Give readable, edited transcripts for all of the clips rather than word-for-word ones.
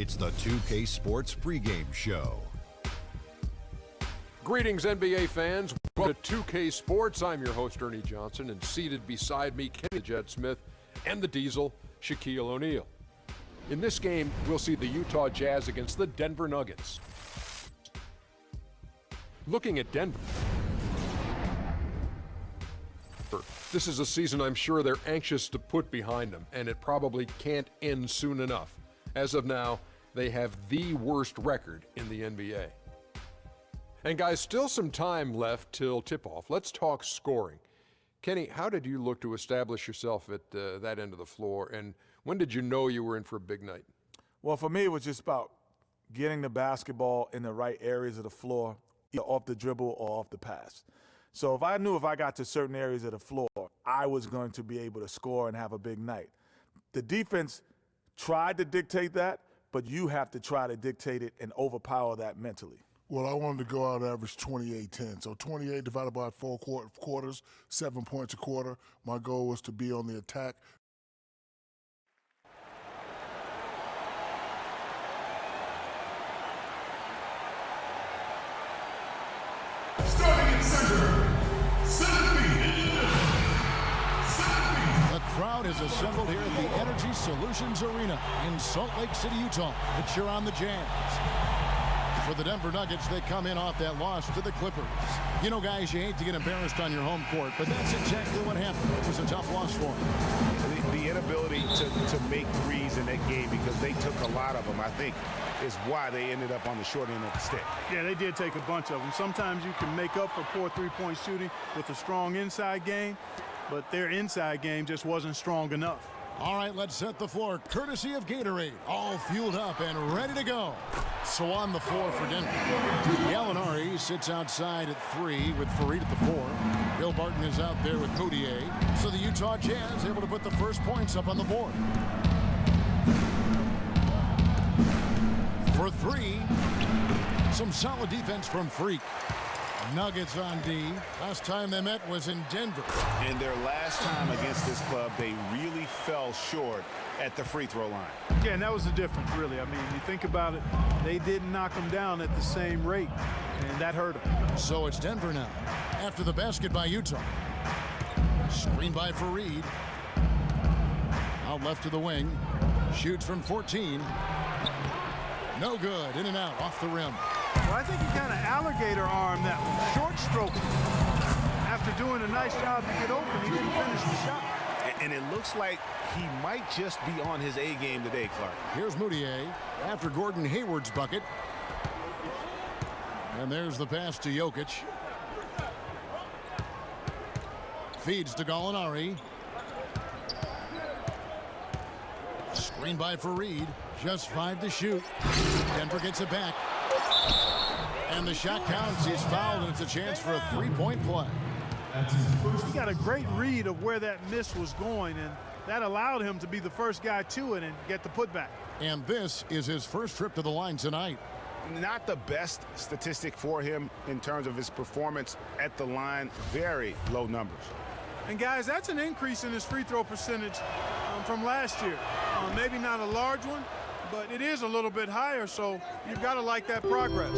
It's the 2K Sports pregame show. Greetings, NBA fans. Welcome to 2K Sports. I'm your host, Ernie Johnson, and seated beside me, Kenny the Jet Smith and the Diesel, Shaquille O'Neal. In this game, we'll see the Utah Jazz against the Denver Nuggets. Looking at Denver, this is a season I'm sure they're anxious to put behind them, and it probably can't end soon enough. As of now, they have the worst record in the NBA. And guys, still some time left till tip-off. Let's talk scoring. Kenny, how did you look to establish yourself at that end of the floor, and when did you know you were in for a big night? Well, for me, it was just about getting the basketball in the right areas of the floor, either off the dribble or off the pass. So if I knew if I got to certain areas of the floor, I was going to be able to score and have a big night. The defense tried to dictate that, but you have to try to dictate it and overpower that mentally. Well, I wanted to go out and average 28-10. So 28 divided by 4 quarters, 7 points a quarter. My goal was to be on the attack. Starting at center, 7 feet. The crowd is assembled here at the Energy Solutions Arena in Salt Lake City, Utah. To cheer on the Jazz. For the Denver Nuggets, they come in off that loss to the Clippers. You know, guys, you hate to get embarrassed on your home court, but that's exactly what happened. It was a tough loss for them. The inability to make threes in that game, because they took a lot of them, I think, is why they ended up on the short end of the stick. Yeah, they did take a bunch of them. Sometimes you can make up for poor three-point shooting with a strong inside game, but their inside game just wasn't strong enough. All right, let's set the floor, courtesy of Gatorade. All fueled up and ready to go. So on the floor for Denver, Gallinari sits outside at 3 with Faried at the 4. Bill Barton is out there with Moutier. So the Utah Jazz able to put the first points up on the board. For 3, some solid defense from Freak. Nuggets on D. Last time they met was in Denver. And their last time against this club, they really fell short at the free throw line. Yeah, and that was the difference, really. I mean, you think about it, they didn't knock them down at the same rate, and that hurt them. So it's Denver now, after the basket by Utah. Screen by Faried. Out left to the wing. Shoots from 14. No good. In and out, off the rim. Well, I think he kind of alligator armed that one. Short stroke. After doing a nice job to get open, he didn't finish the shot. And it looks like he might just be on his A game today, Clark. Here's Moutier after Gordon Hayward's bucket. And there's the pass to Jokic. Feeds to Gallinari. Screen by Faried. Just 5 to shoot. Denver gets it back. And the shot counts. He's fouled, and it's a chance for a 3-point play. He got a great read of where that miss was going, and that allowed him to be the first guy to it and get the putback. And this is his first trip to the line tonight. Not the best statistic for him in terms of his performance at the line. Very low numbers. And guys, that's an increase in his free throw percentage from last year. Maybe not a large one, but it is a little bit higher, so you've got to like that progress.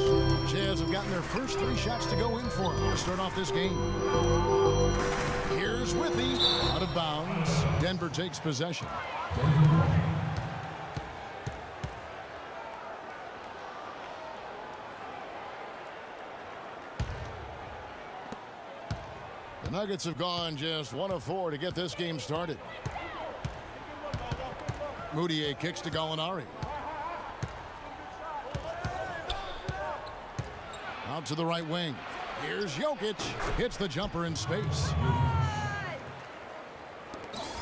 Jazz have gotten their first 3 shots to go in for him to start off this game. Here's Withey, out of bounds. Denver takes possession. The Nuggets have gone just 1 of 4 to get this game started. Moutier kicks to Gallinari. Out to the right wing. Here's Jokic. Hits the jumper in space.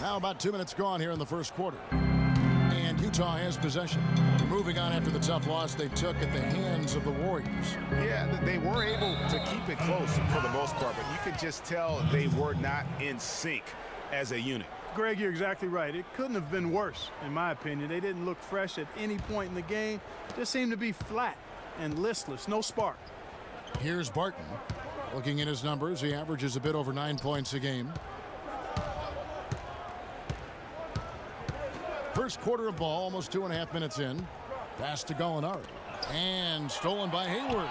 Now about 2 minutes gone here in the first quarter. And Utah has possession. Moving on after the tough loss they took at the hands of the Warriors. Yeah, they were able to keep it close for the most part, but you could just tell they were not in sync as a unit. Greg, you're exactly right. It couldn't have been worse, in my opinion. They didn't look fresh at any point in the game. Just seemed to be flat and listless, no spark. Here's Barton. Looking at his numbers, he averages a bit over 9 points a game. First quarter of ball, almost 2.5 minutes in. Pass to Gallinari. And stolen by Hayward.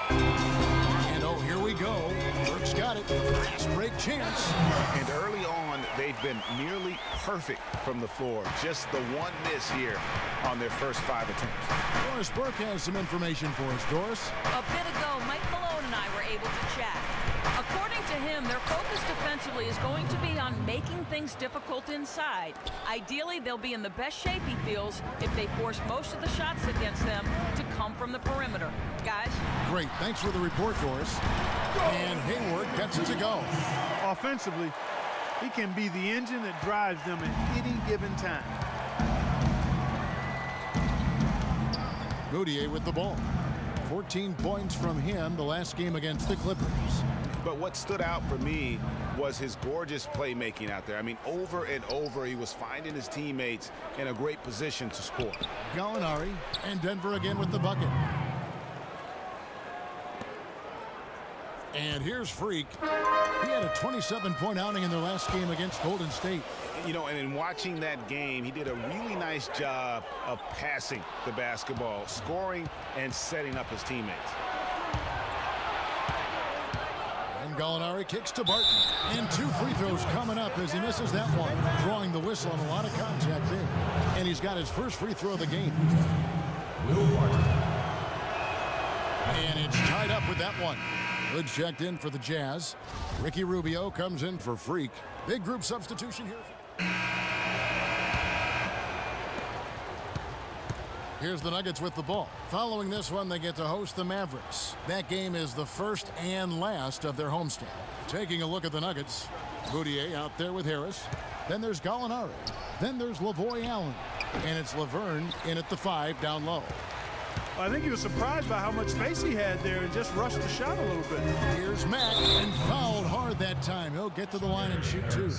And oh, here we go. Burke's got it. Fast break chance. And early on, they've been nearly perfect from the floor. Just the one miss here on their first 5 attempts. Doris Burke has some information for us. Doris? A bit ago, Mike Malone and I were able to chat. According to him, their focus defensively is going to be on making things difficult inside. Ideally, they'll be in the best shape, he feels, if they force most of the shots against them to come from the perimeter. Guys? Great. Thanks for the report, Doris. And Hayward gets it to go. Offensively, he can be the engine that drives them at any given time. Moutier with the ball. 14 points from him the last game against the Clippers. But what stood out for me was his gorgeous playmaking out there. I mean, over and over, he was finding his teammates in a great position to score. Gallinari and Denver again with the bucket. And here's Freak. He had a 27-point outing in their last game against Golden State. You know, and in watching that game, he did a really nice job of passing the basketball, scoring, and setting up his teammates. And Gallinari kicks to Barton. And 2 free throws coming up as he misses that one. Drawing the whistle on a lot of contact there. And he's got his first free throw of the game. Will Barton. And it's tied up with that one. Good checked in for the Jazz. Ricky Rubio comes in for Freak. Big group substitution here. Here's the Nuggets with the ball. Following this one, they get to host the Mavericks. That game is the first and last of their homestand. Taking a look at the Nuggets, Moutier out there with Harris. Then there's Gallinari. Then there's Lavoy Allen. And it's Laverne in at the 5 down low. I think he was surprised by how much space he had there and just rushed the shot a little bit. Here's Mack, and fouled hard that time. He'll get to the line and shoot 2.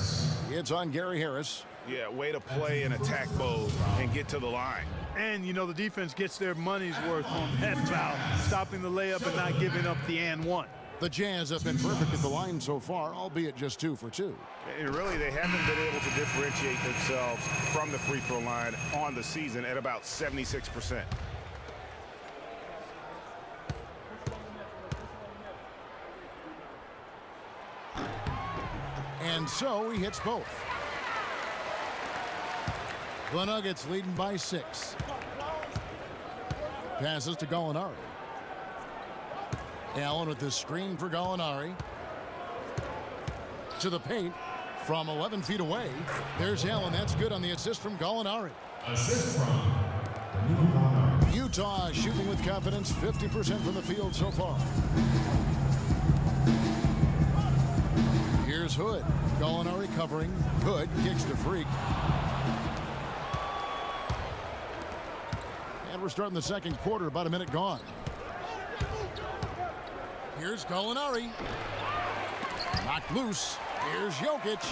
It's on Gary Harris. Yeah, way to play in attack mode and get to the line. And, you know, the defense gets their money's worth on that foul, stopping the layup and not giving up the and one. The Jazz have been perfect at the line so far, albeit just 2 for 2. And really, they haven't been able to differentiate themselves from the free throw line on the season at about 76%. And so he hits both. The Nuggets leading by 6. Passes to Gallinari. Allen with the screen for Gallinari. To the paint from 11 feet away. There's Allen. That's good on the assist from Gallinari. Assist from Gallinari. Utah shooting with confidence, 50% from the field so far. Here's Hood. Gallinari covering. Hood kicks to Freak. And we're starting the second quarter, about a minute gone. Here's Gallinari. Knocked loose. Here's Jokic.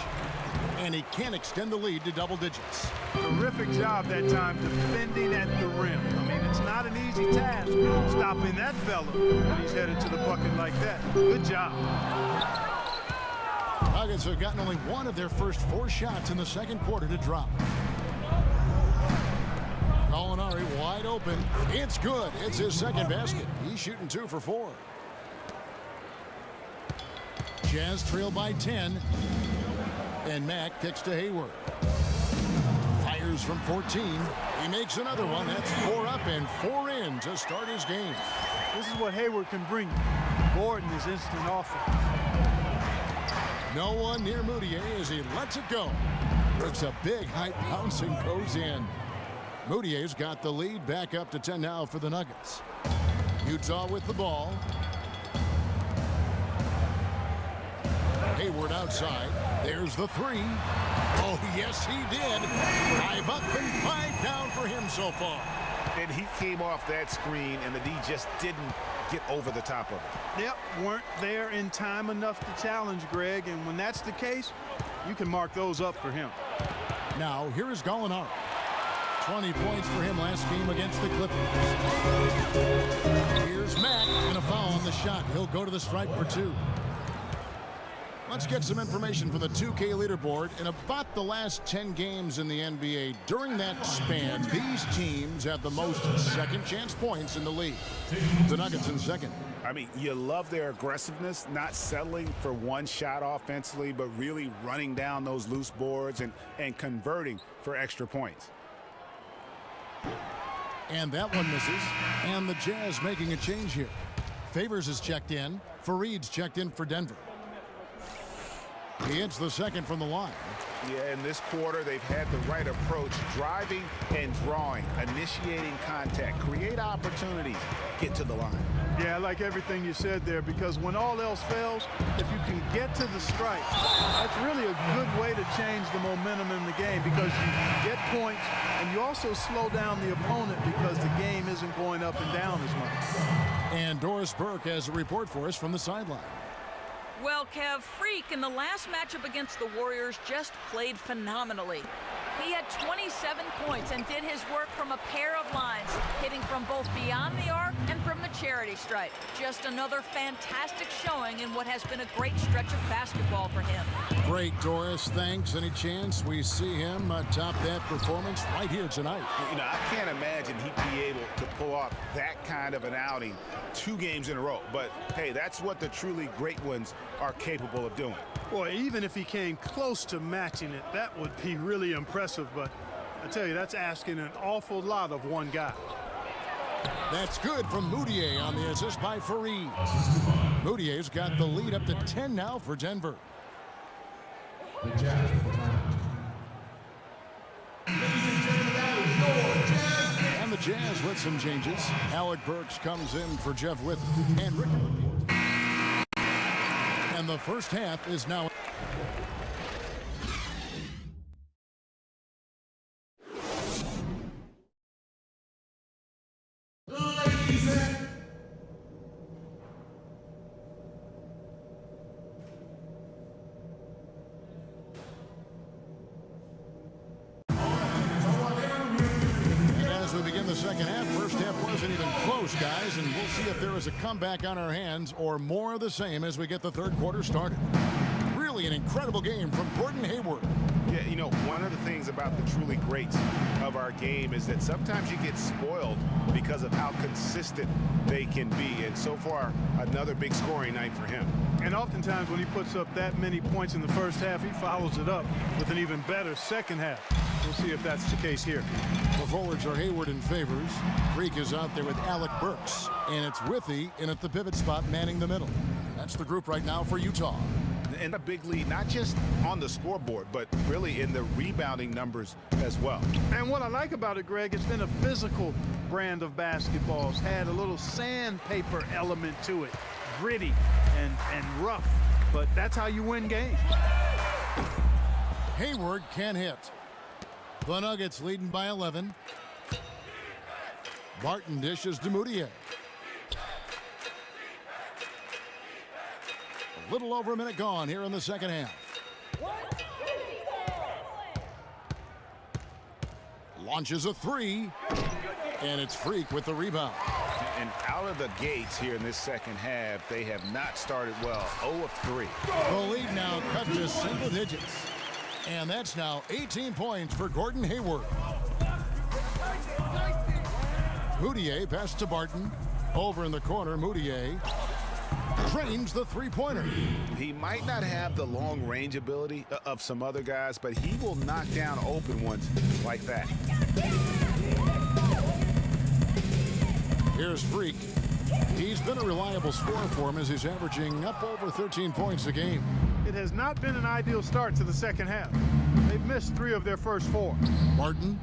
And he can't extend the lead to double digits. Terrific job that time defending at the rim. I mean, it's not an easy task stopping that fella when he's headed to the bucket like that. Good job. Nuggets have gotten only one of their first 4 shots in the second quarter to drop. Gallinari wide open. It's good. It's his second basket. He's shooting 2 for 4. Jazz trail by 10. And Mack kicks to Hayward. Fires from 14. He makes another one. That's 4 up and 4 in to start his game. This is what Hayward can bring. Gordon is instant offense. No one near Moutier as he lets it go. Looks a big high bounce and goes in. Moutier's got the lead back up to 10 now for the Nuggets. Utah with the ball. Hayward outside. There's the 3. Oh, yes, he did. 5 up and 5 down for him so far. And he came off that screen, and the D just didn't get over the top of it. Yep, weren't there in time enough to challenge Greg, and when that's the case, you can mark those up for him. Now, here is Gallinari. 20 points for him last game against the Clippers. Here's Mack, and a foul on the shot. He'll go to the stripe for 2. Let's get some information from the 2K leaderboard. In about the last 10 games in the NBA, during that span, these teams have the most second chance points in the league. The Nuggets in second. I mean, you love their aggressiveness, not settling for one shot offensively, but really running down those loose boards and converting for extra points. And that one misses. And the Jazz making a change here. Favors is checked in. Fareed's checked in for Denver. He hits the second from the line. Yeah, in this quarter, they've had the right approach, driving and drawing, initiating contact, create opportunities, get to the line. Yeah, I like everything you said there, because when all else fails, if you can get to the strike, that's really a good way to change the momentum in the game, because you get points and you also slow down the opponent because the game isn't going up and down as much. And Doris Burke has a report for us from the sideline. Well, Kev, Freak in the last matchup against the Warriors just played phenomenally. He had 27 points and did his work from a pair of lines, hitting from both beyond the arc and from the charity stripe. Just another fantastic showing in what has been a great stretch of basketball for him. Great, Doris. Thanks. Any chance we see him top that performance right here tonight? You know, I can't imagine he'd be able to pull off that kind of an outing 2 games in a row. But, hey, that's what the truly great ones are capable of doing. Boy, even if he came close to matching it, that would be really impressive. But I tell you, that's asking an awful lot of one guy. That's good from Moutier on the assist by Fareed. Moutier's got the lead up to 10 now for Denver. The Jazz with the timeout. Ladies and gentlemen, that is your Jazz. And the Jazz with some changes. Alec Burks comes in for Jeff With and Rick. And the first half is now. Second half. First half wasn't even close, guys, and we'll see if there is a comeback on our hands or more of the same as we get the third quarter started. Really an incredible game from Gordon Hayward. Yeah, you know, one of the things about the truly greats of our game is that sometimes you get spoiled because of how consistent they can be, and so far, another big scoring night for him. And oftentimes when he puts up that many points in the first half, he follows it up with an even better second half. We'll see if that's the case here. The forwards are Hayward and Favors. Freak is out there with Alec Burks. And it's Withy in at the pivot spot manning the middle. That's the group right now for Utah. And a big lead, not just on the scoreboard, but really in the rebounding numbers as well. And what I like about it, Greg, it's been a physical brand of basketball. It's had a little sandpaper element to it. Gritty and rough. But that's how you win games. Hayward can hit. The Nuggets leading by 11. Barton dishes to Moutier. A little over a minute gone here in the second half. Launches a three. And it's Freak with the rebound. And out of the gates here in this second half, they have not started well. 0 of 3. The lead now cut to single digits. And that's now 18 points for Gordon Hayward. Moutier passed to Barton. Over in the corner, Moutier trains the three-pointer. He might not have the long-range ability of some other guys, but he will knock down open ones like that. Here's Freak. He's been a reliable scorer for him as he's averaging up over 13 points a game. It has not been an ideal start to the second half. They've missed 3 of their first 4. Martin.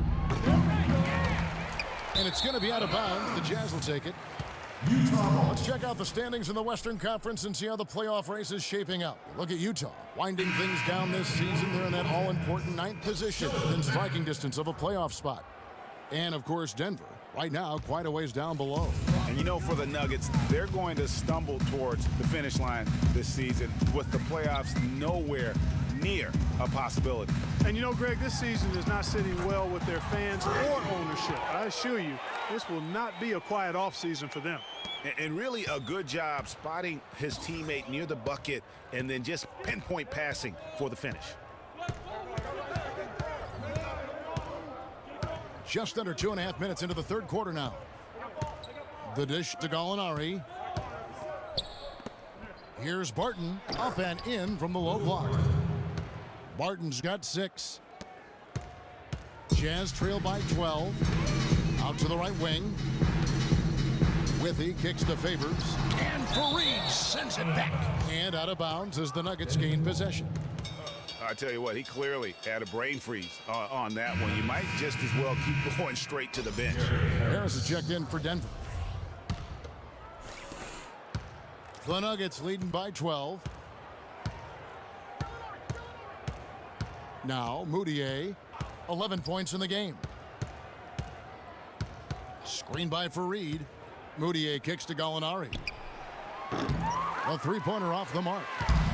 And it's going to be out of bounds. The Jazz will take it. Utah. Let's check out the standings in the Western Conference and see how the playoff race is shaping up. Look at Utah, winding things down this season. They're in that all-important 9th position within striking distance of a playoff spot. And, of course, Denver, right now, quite a ways down below. And, you know, for the Nuggets, they're going to stumble towards the finish line this season with the playoffs nowhere near a possibility. And, you know, Greg, this season is not sitting well with their fans or ownership. I assure you, this will not be a quiet offseason for them. And really a good job spotting his teammate near the bucket and then just pinpoint passing for the finish. Just under 2.5 minutes into the third quarter now. The dish to Gallinari. Here's Barton, up and in from the low block. Barton's got 6. Jazz trail by 12. Out to the right wing. Withy kicks to Favors. And Fareed sends it back. And out of bounds as the Nuggets gain possession. I tell you what, he clearly had a brain freeze on that one. You might just as well keep going straight to the bench. Harris is checked in for Denver. The Nuggets leading by 12. Now Mudiay, 11 points in the game. Screen by Fareed. Mudiay kicks to Gallinari. A three-pointer off the mark.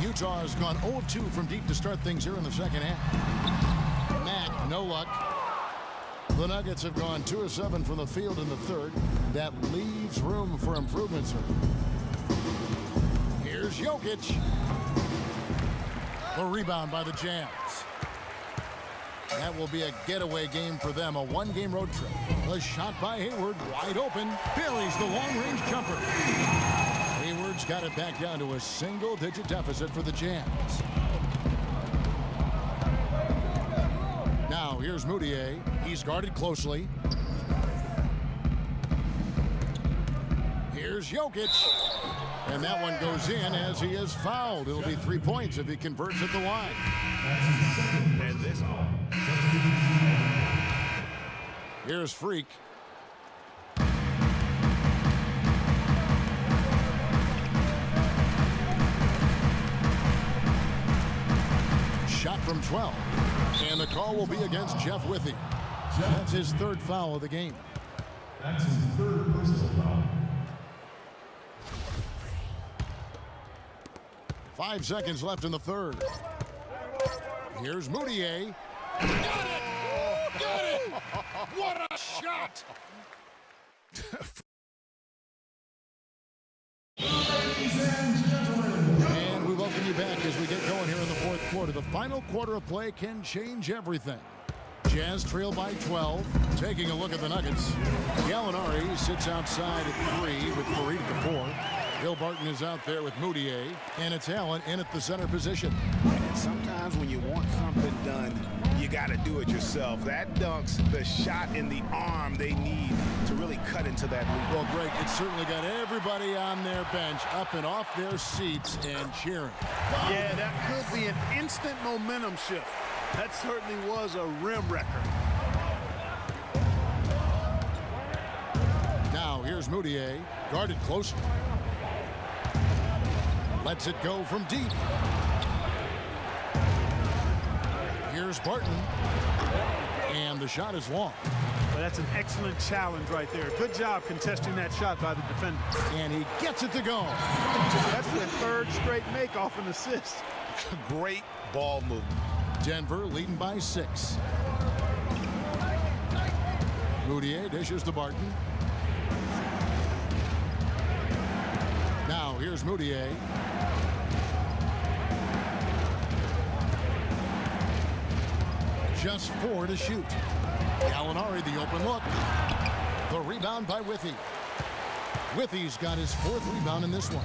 Utah has gone 0 of 2 from deep to start things here in the second half. Mack, no luck. The Nuggets have gone 2 of 7 from the field in the third. That leaves room for improvement, sir. Here's Jokic. The rebound by the Jazz. That will be a getaway game for them, a one-game road trip. The shot by Hayward, wide open. Billy's the long-range jumper. Hayward's got it back down to a single-digit deficit for the Jazz. Now, here's Mudiay. He's guarded closely. Here's Jokic. And that one goes in as he is fouled. It'll be 3 points if he converts at the line. And this. Here's Freak. Shot from 12. And the call will be against Jeff Withy. That's his third foul of the game. That's his third personal foul. 5 seconds left in the third. Here's Mudiay. Got it! Got it! What a shot! And we welcome you back as we get going here in the fourth quarter. The final quarter of play can change everything. Jazz trail by 12. Taking a look at the Nuggets. Gallinari sits outside at 3 with Fareed at the 4. Bill Barton is out there with Mudiay, and it's Allen in at the center position. And sometimes when you want something done, you got to do it yourself. That dunks the shot in the arm they need to really cut into that lead. Well, Greg, it certainly got everybody on their bench up and off their seats and cheering. Yeah, that could be an instant momentum shift. That certainly was a rim wrecker. Now, here's Mudiay, guarded closely. Lets it go from deep. Here's Barton. And the shot is long. Well, that's an excellent challenge right there. Good job contesting that shot by the defender. And he gets it to go. That's their third straight make off an assist. Great ball movement. Denver leading by 6. Mudiay dishes to Barton. Now here's Mudiay. Just 4 to shoot. Gallinari the open look. The rebound by Withy. Withy's got his 4th rebound in this one.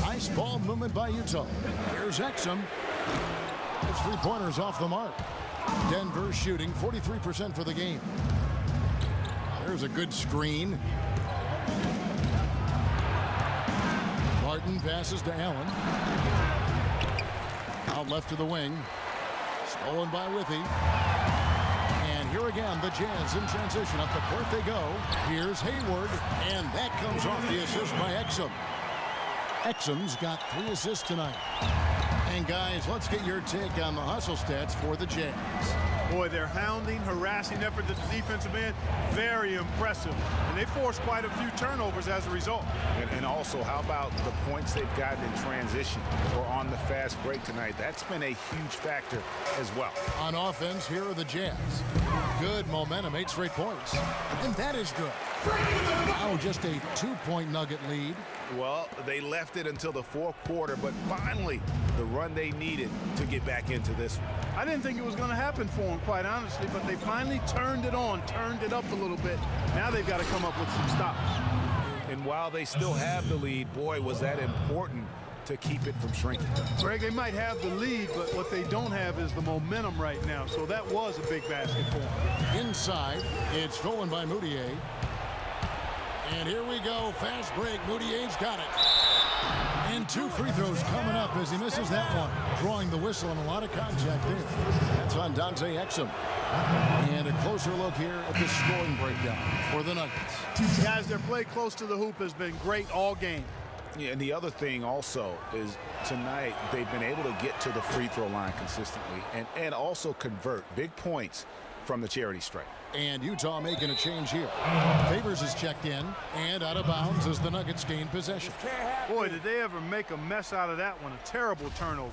Nice ball movement by Utah. Here's Exum. His 3-pointers off the mark. Denver shooting 43% for the game. There's a good screen. Martin passes to Allen. Out left to the wing. Stolen by Withy. And here again, the Jazz in transition. Up the court they go. Here's Hayward. And that comes off the assist by Exum. Exum's got 3 assists tonight. And guys, let's get your take on the hustle stats for the Jazz. Boy, their hounding, harassing effort at the defensive end, very impressive. And they forced quite a few turnovers as a result. And also, how about the points they've gotten in transition or on the fast break tonight? That's been a huge factor as well. On offense, here are the Jazz. Good momentum, 8 straight points. And that is good. Now just a 2-point Nugget lead. Well, they left it until the fourth quarter, but finally the run they needed to get back into this one. I didn't think it was going to happen for them, quite honestly, but they finally turned it on, turned it up a little bit. Now they've got to come up with some stops. And while they still have the lead, boy, was that important to keep it from shrinking. Greg, they might have the lead, but what they don't have is the momentum right now. So that was a big basket for them. Inside, it's stolen by Moutier. And here we go, fast break. Moutier's got it. And 2 free throws coming up as he misses that one. Drawing the whistle and a lot of contact there. That's on Dante Exum. And a closer look here at the scoring breakdown for the Nuggets. Guys, their play close to the hoop has been great all game. Yeah, and the other thing also is tonight they've been able to get to the free throw line consistently and also convert big points from the charity stripe. And Utah making a change here. Favors is checked in and out of bounds as the Nuggets gain possession. Boy, did they ever make a mess out of that one. A terrible turnover.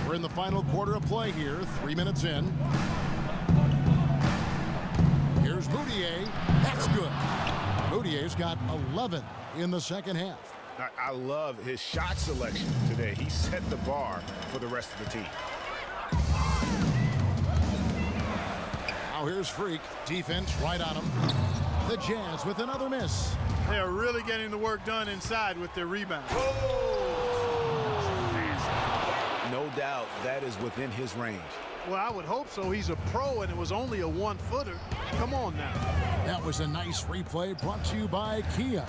We're in the final quarter of play here, 3 minutes in. Here's Moutier. That's good. Moutier's got 11 in the second half. I love his shot selection today. He set the bar for the rest of the team. Now here's Freak. Defense right on him. The Jazz with another miss. They are really getting the work done inside with their rebound. No doubt that is within his range. Well, I would hope so. He's a pro, and it was only a 1-footer. Come on now. That was a nice replay brought to you by Kia.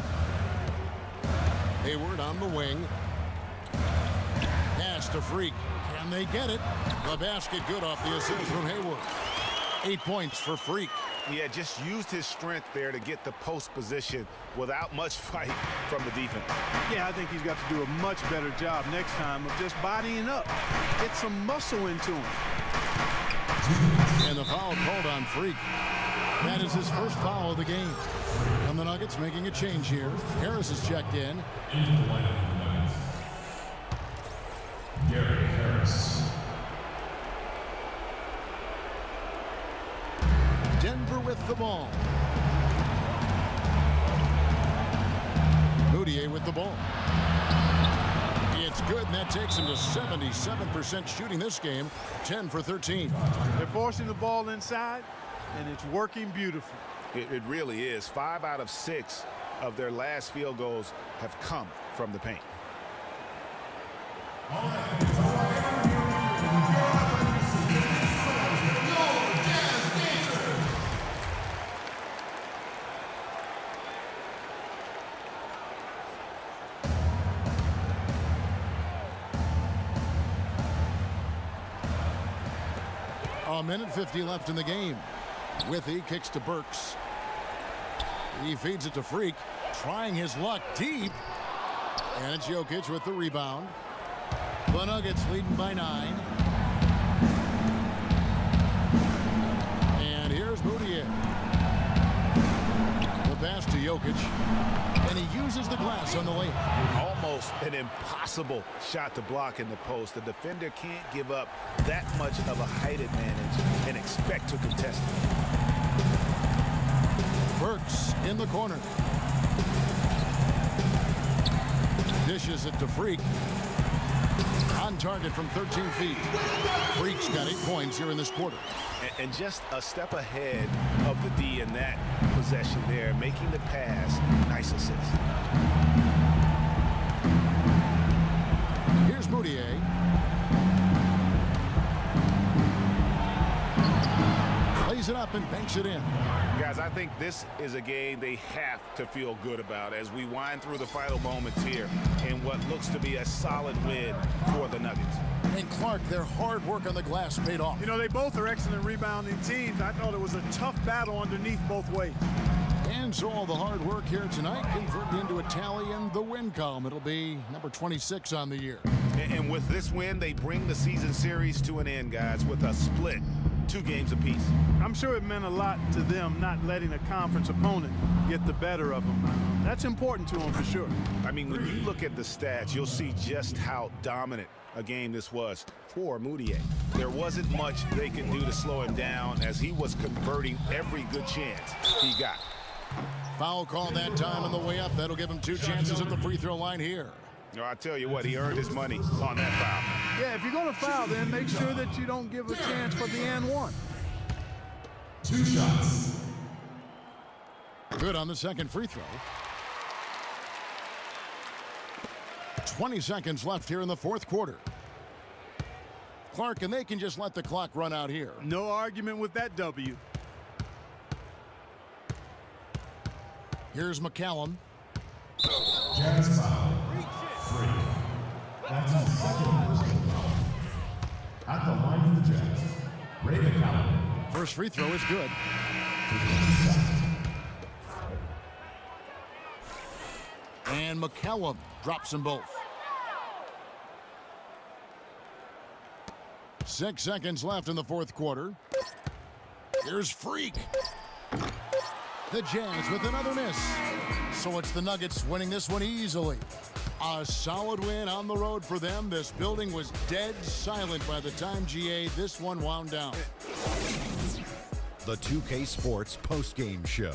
Hayward on the wing. Pass to Freak. Can they get it? The basket good off the assist from Hayward. 8 points for Freak. Yeah, just used his strength there to get the post position without much fight from the defense. Yeah, I think he's got to do a much better job next time of just bodying up. Get some muscle into him. And the foul called on Freak. That is his first foul of the game. And the Nuggets making a change here. Harris is checked in. Into the lineup for the Nuggets, Gary Harris. Denver with the ball. Moutier with the ball. It's good, and that takes him to 77% shooting this game, 10 for 13. They're forcing the ball inside, and it's working beautifully. It really is. 5 out of 6 of their last field goals have come from the paint. A minute 50 left in the game. Withy kicks to Burks. He feeds it to Freak, trying his luck deep. And it's Jokic with the rebound. The Nuggets leading by 9. And here's Moutier. The pass to Jokic. And he uses the glass on the layup. Almost an impossible shot to block in the post. The defender can't give up that much of a height advantage and expect to contest it. Burks in the corner. Dishes it to Freak. On target from 13 feet. Freak's got 8 points here in this quarter. And just a step ahead of the D in that possession there, making the pass. Nice assist. Here's Moutier. Plays it up and banks it in. Guys, I think this is a game they have to feel good about as we wind through the final moments here in what looks to be a solid win for the Nuggets. And Clark, their hard work on the glass paid off. You know, they both are excellent rebounding teams. I thought it was a tough battle underneath both ways. And so all the hard work here tonight converted into a tally in the win column. It'll be number 26 on the year. And with this win, they bring the season series to an end, guys, with a split 2 games apiece. I'm sure it meant a lot to them not letting a conference opponent get the better of them. That's important to them for sure. I mean, when you look at the stats, you'll see just how dominant a game this was for Mudiay. There wasn't much they could do to slow him down as he was converting every good chance he got. Foul call that time on the way up. That'll give him 2 chances at the free throw line here. No, I tell you what, he earned his money on that foul. Yeah, if you're going to foul, then make sure that you don't give a chance for the and one. 2 shots. Good on the second free throw. 20 seconds left here in the fourth quarter. Clark, and they can just let the clock run out here. No argument with that W. Here's McCallum. Jazz foul. Free. That's his second personal foul. At the line for the Jazz, Ray McCallum. First free throw is good. And McCallum drops them both. 6 seconds left in the fourth quarter. Here's Freak. The Jazz with another miss. So it's the Nuggets winning this one easily. A solid win on the road for them. This building was dead silent by the time this one wound down. The 2K Sports postgame show.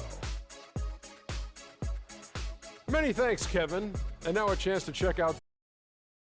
Many thanks, Kevin. And now a chance to check out